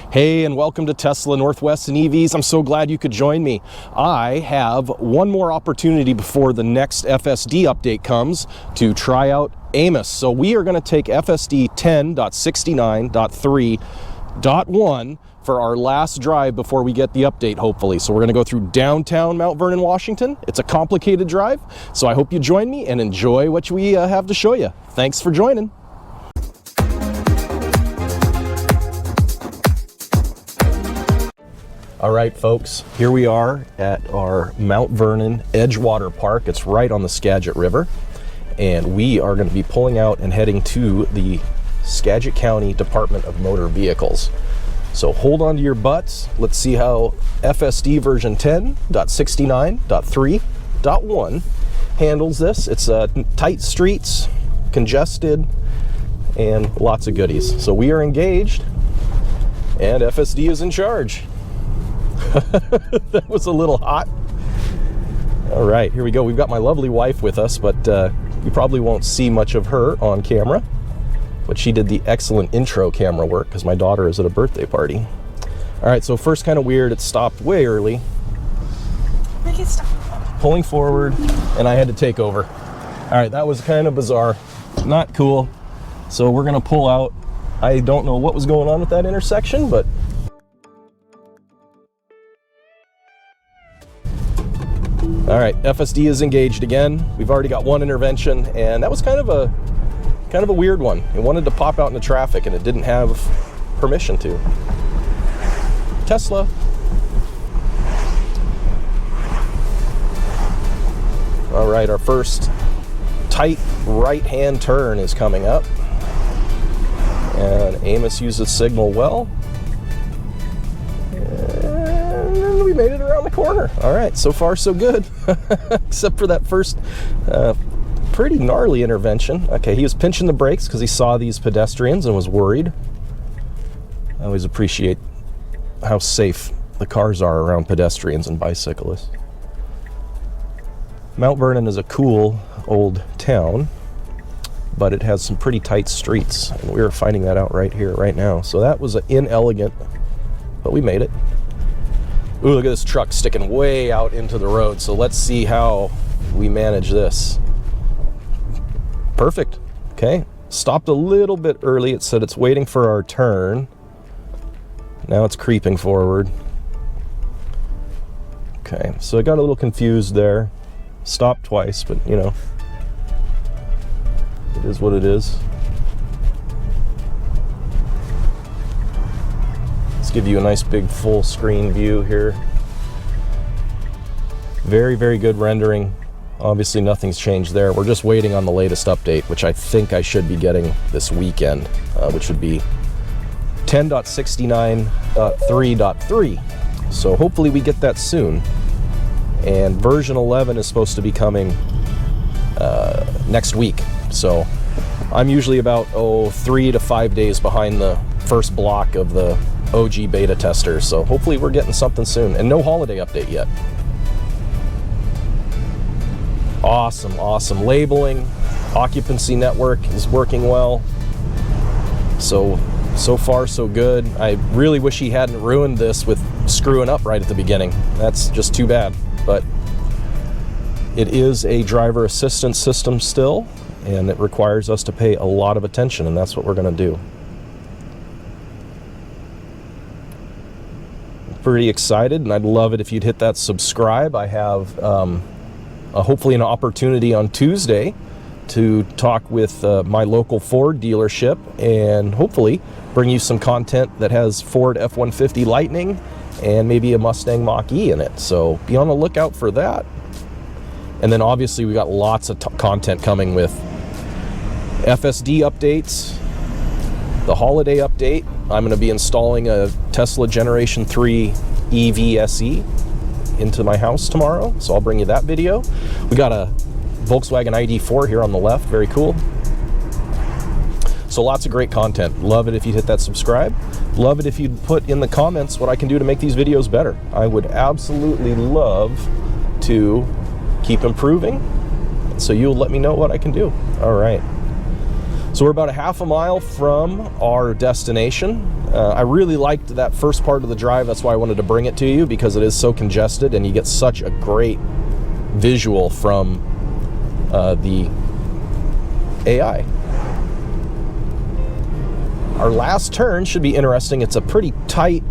Hey, and welcome to Tesla Northwest and EVs. I'm so glad you could join me. I have one more opportunity before the next FSD update comes to try out Amos. So we are going to take FSD 10.69.3.1 for our last drive before we get the update, hopefully. So we're going to go through downtown Mount Vernon, Washington. It's a complicated drive, so I hope you join me and enjoy what we have to show you. Thanks for joining. All right, folks, here we are at our Mount Vernon Edgewater Park. It's right on the Skagit River, and we are going to be pulling out and heading to the Skagit County Department of Motor Vehicles. So hold on to your butts. Let's see how FSD version 10.69.3.1 handles this. It's tight streets, congested, and lots of goodies. So we are engaged, and FSD is in charge. That was a little hot. All right, here we go. We've got my lovely wife with us, but you probably won't see much of her on camera. But she did the excellent intro camera work because my daughter is at a birthday party. All right, so first kind of weird. It stopped way early. Make it stop. Pulling forward, and I had to take over. All right, that was kind of bizarre. Not cool. So we're going to pull out. I don't know what was going on with that intersection, but all right, FSD is engaged again. We've already got one intervention, and that was kind of a weird one. It wanted to pop out into traffic, and it didn't have permission to. Tesla. All right, our first tight right-hand turn is coming up, and Amos uses signal well. And we made it around the corner. All right, so far so good, except for that first pretty gnarly intervention. Okay, he was pinching the brakes because he saw these pedestrians and was worried. I always appreciate how safe the cars are around pedestrians and bicyclists. Mount Vernon is a cool old town, but it has some pretty tight streets, and we are finding that out right here, right now. So that was inelegant, but we made it. Ooh, look at this truck sticking way out into the road. So let's see how we manage this. Perfect. Okay. Stopped a little bit early. It said it's waiting for our turn. Now it's creeping forward. Okay. So I got a little confused there. Stopped twice, but you know, it is what it is. Let's give you a nice big full screen view here. Very, very good rendering. Obviously nothing's changed there. We're just waiting on the latest update, which I think I should be getting this weekend, which would be 10.69.3.3. So hopefully we get that soon. And version 11 is supposed to be coming next week. So I'm usually about 3 to 5 days behind the first block of the OG beta testers. So hopefully we're getting something soon. And no holiday update yet. Awesome, awesome. Labeling, occupancy network is working well. So far so good. I really wish he hadn't ruined this with screwing up right at the beginning. That's just too bad. But it is a driver assistance system still, and it requires us to pay a lot of attention, and that's what we're going to do. I'm pretty excited, and I'd love it if you'd hit that subscribe. I have hopefully an opportunity on Tuesday to talk with my local Ford dealership and hopefully bring you some content that has Ford F-150 Lightning and maybe a Mustang Mach-E in it. So be on the lookout for that. And then obviously we got lots of content coming with FSD updates, the holiday update. I'm going to be installing a Tesla Generation 3 EV SE into my house tomorrow, so I'll bring you that video. We got a Volkswagen ID4 here on the left, very cool. So lots of great content. Love it if you hit that subscribe. Love it if you'd put in the comments what I can do to make these videos better. I would absolutely love to keep improving, so you'll let me know what I can do. All right. So we're about a half a mile from our destination. I really liked that first part of the drive. That's why I wanted to bring it to you, because it is so congested and you get such a great visual from the AI. Our last turn should be interesting. It's a pretty tight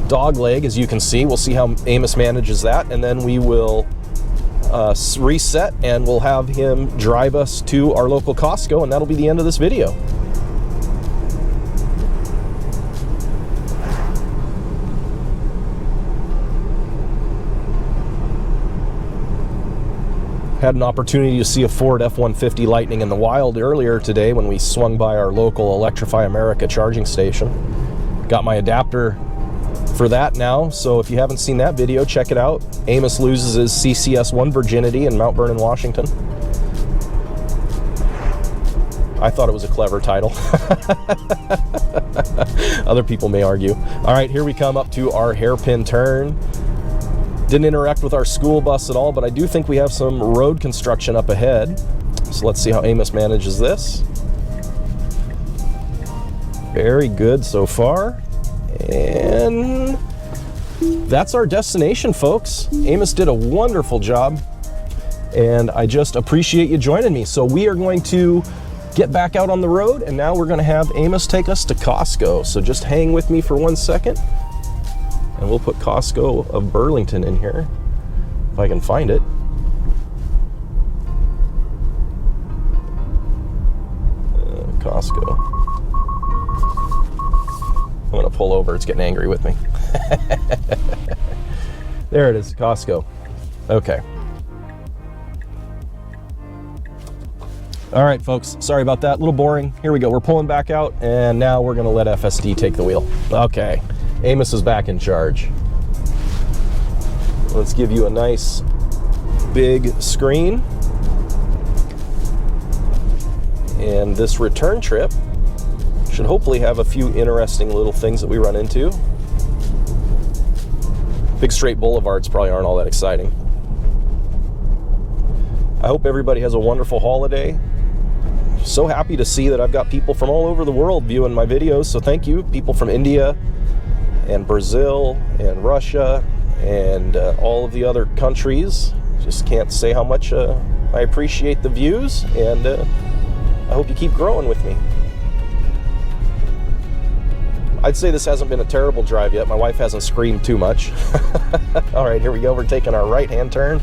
dog leg, as you can see. We'll see how Amos manages that, and then we will reset and we'll have him drive us to our local Costco, and that'll be the end of this video. Had an opportunity to see a Ford F-150 Lightning in the wild earlier today when we swung by our local Electrify America charging station. Got my adapter for that now, so if you haven't seen that video, check it out. Amos loses his CCS1 virginity in Mount Vernon, Washington. I thought it was a clever title. Other people may argue. All right, here we come up to our hairpin turn. Didn't interact with our school bus at all, but I do think we have some road construction up ahead. So let's see how Amos manages this. Very good so far. And that's our destination, folks. Amos did a wonderful job, and I just appreciate you joining me. So we are going to get back out on the road, and now we're going to have Amos take us to Costco. So just hang with me for 1 second, and we'll put Costco of Burlington in here, if I can find it. Costco. I'm going to pull over. It's getting angry with me. There it is, Costco. Okay. All right, folks. Sorry about that. A little boring. Here we go. We're pulling back out, and now we're going to let FSD take the wheel. Okay. Amos is back in charge. Let's give you a nice big screen. And this return trip should hopefully have a few interesting little things that we run into. Big straight boulevards probably aren't all that exciting. I hope everybody has a wonderful holiday. So happy to see that I've got people from all over the world viewing my videos, so thank you. People from India and Brazil and Russia and all of the other countries. Just can't say how much I appreciate the views, and I hope you keep growing with me. I'd say this hasn't been a terrible drive yet. My wife hasn't screamed too much. All right, here we go. We're taking our right-hand turn.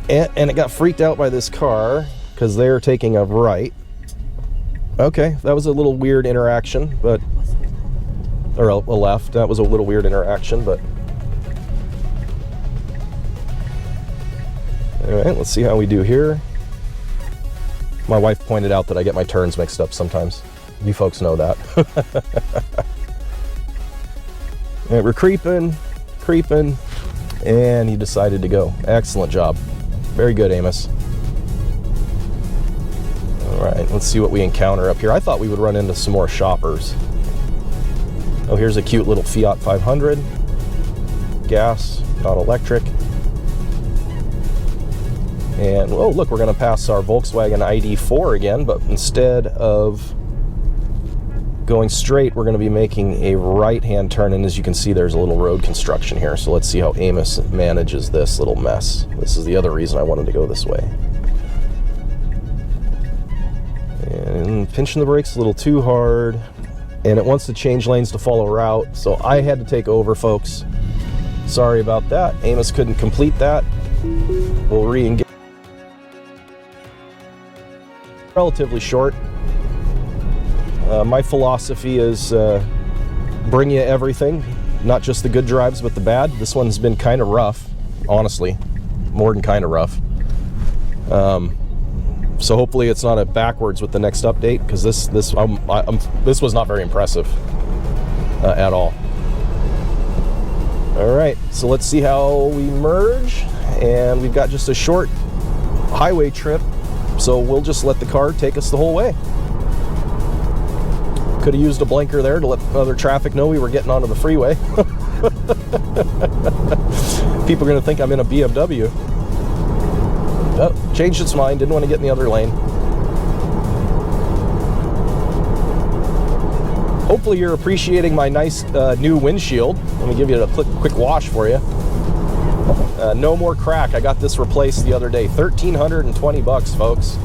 And it got freaked out by this car because they're taking a right. Okay, that was a little weird interaction, but... or a left. That was a little weird interaction, but... all right, let's see how we do here. My wife pointed out that I get my turns mixed up sometimes. You folks know that. All right, we're creeping, and he decided to go. Excellent job. Very good, Amos. All right, let's see what we encounter up here. I thought we would run into some more shoppers. Oh, here's a cute little Fiat 500. Gas, not electric. And, oh, look, we're going to pass our Volkswagen ID4 again, but instead of going straight, we're going to be making a right-hand turn, and as you can see, there's a little road construction here. So let's see how Amos manages this little mess. This is the other reason I wanted to go this way. And pinching the brakes a little too hard, and it wants to change lanes to follow route, so I had to take over, folks. Sorry about that. Amos couldn't complete that. We'll re-engage. Relatively short. My philosophy is bring you everything, not just the good drives, but the bad. This one's been kind of rough, honestly, more than kind of rough. So hopefully it's not a backwards with the next update, because this was not very impressive at all. All right, so let's see how we merge, and we've got just a short highway trip, so we'll just let the car take us the whole way. Could have used a blinker there to let other traffic know we were getting onto the freeway. People are going to think I'm in a BMW. Oh, changed its mind, didn't want to get in the other lane. hopefully you're appreciating my nice new windshield. Let me give you a quick wash for you. No more crack. I got this replaced the other day. $1,320, folks.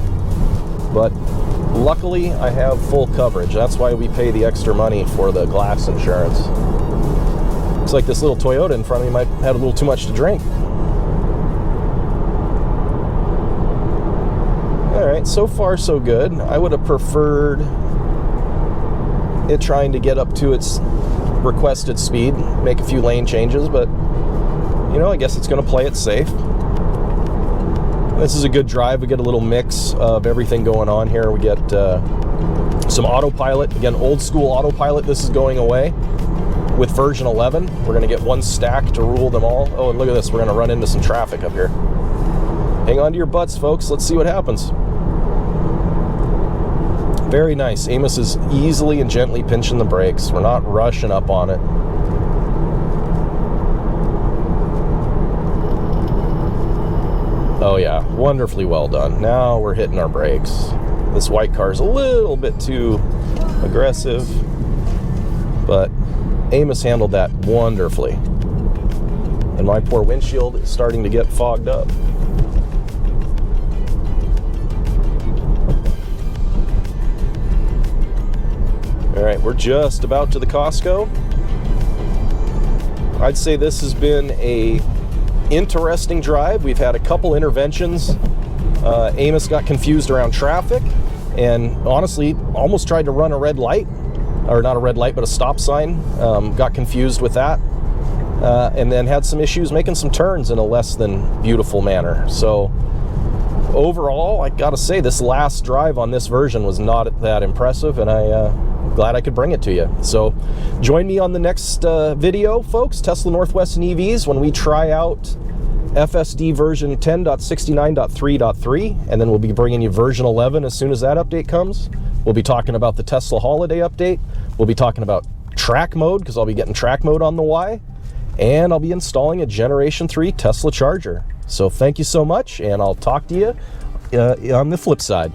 But luckily, I have full coverage. That's why we pay the extra money for the glass insurance. Looks like this little Toyota in front of me might have a little too much to drink. All right, so far so good. I would have preferred it trying to get up to its requested speed, make a few lane changes, but you know, I guess it's going to play it safe. This is a good drive. We get a little mix of everything going on here. We get some autopilot. Again, old school autopilot. This is going away. With version 11, we're going to get one stack to rule them all. Oh, and look at this. We're going to run into some traffic up here. Hang on to your butts, folks. Let's see what happens. Very nice. Amos is easily and gently pinching the brakes. We're not rushing up on it. Oh yeah, wonderfully well done. Now we're hitting our brakes. This white car is a little bit too aggressive, but Amos handled that wonderfully. And my poor windshield is starting to get fogged up. All right, we're just about to the Costco. I'd say this has been a interesting drive. We've had a couple interventions. Amos got confused around traffic and honestly almost tried to run a red light, or not a red light, but a stop sign. Got confused with that, and then had some issues making some turns in a less than beautiful manner. So overall, I gotta say this last drive on this version was not that impressive, and I'm glad I could bring it to you. So join me on the next video, folks, Tesla Northwest and EVs, when we try out FSD version 10.69.3.3, and then we'll be bringing you version 11 as soon as that update comes. We'll be talking about the Tesla holiday update. We'll be talking about track mode, because I'll be getting track mode on the Y, and I'll be installing a Generation 3 Tesla charger. So thank you so much, and I'll talk to you on the flip side.